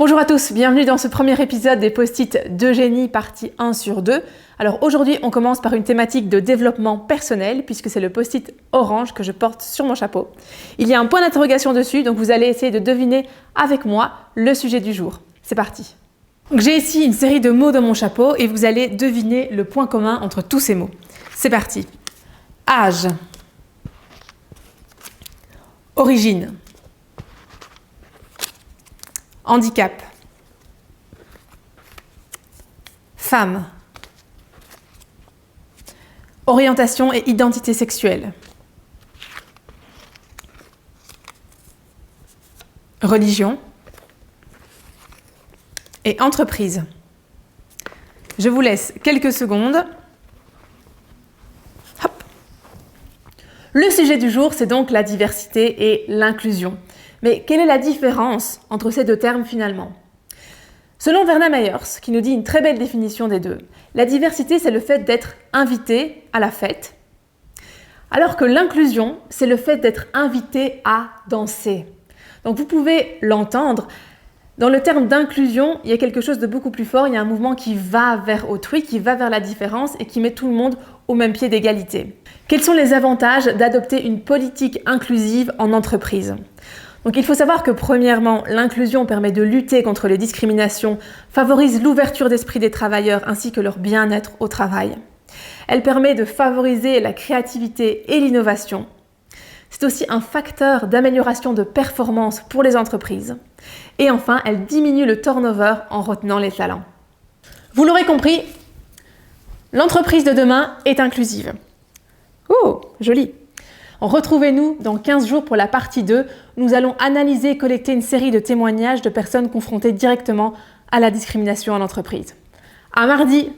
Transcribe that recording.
Bonjour à tous, bienvenue dans ce premier épisode des Post-it d'Eugénie, partie 1 sur 2. Alors aujourd'hui, on commence par une thématique de développement personnel, puisque c'est le Post-it orange que je porte sur mon chapeau. Il y a un point d'interrogation dessus, donc vous allez essayer de deviner avec moi le sujet du jour. C'est parti. J'ai ici une série de mots dans mon chapeau et vous allez deviner le point commun entre tous ces mots. C'est parti. Âge. Origine. Handicap. Femme. Orientation et identité sexuelle. Religion. Et entreprise. Je vous laisse quelques secondes. Hop. Le sujet du jour, c'est donc la diversité et l'inclusion. Mais quelle est la différence entre ces deux termes finalement ? Selon Verna Myers, qui nous dit une très belle définition des deux, la diversité, c'est le fait d'être invité à la fête, alors que l'inclusion, c'est le fait d'être invité à danser. Donc vous pouvez l'entendre, dans le terme d'inclusion, il y a quelque chose de beaucoup plus fort, il y a un mouvement qui va vers autrui, qui va vers la différence et qui met tout le monde au même pied d'égalité. Quels sont les avantages d'adopter une politique inclusive en entreprise ? Donc il faut savoir que premièrement, l'inclusion permet de lutter contre les discriminations, favorise l'ouverture d'esprit des travailleurs ainsi que leur bien-être au travail. Elle permet de favoriser la créativité et l'innovation. C'est aussi un facteur d'amélioration de performance pour les entreprises. Et enfin, elle diminue le turnover en retenant les talents. Vous l'aurez compris, l'entreprise de demain est inclusive. Oh, joli! Retrouvez-nous dans 15 jours pour la partie 2. Nous allons analyser et collecter une série de témoignages de personnes confrontées directement à la discrimination en entreprise. À mardi!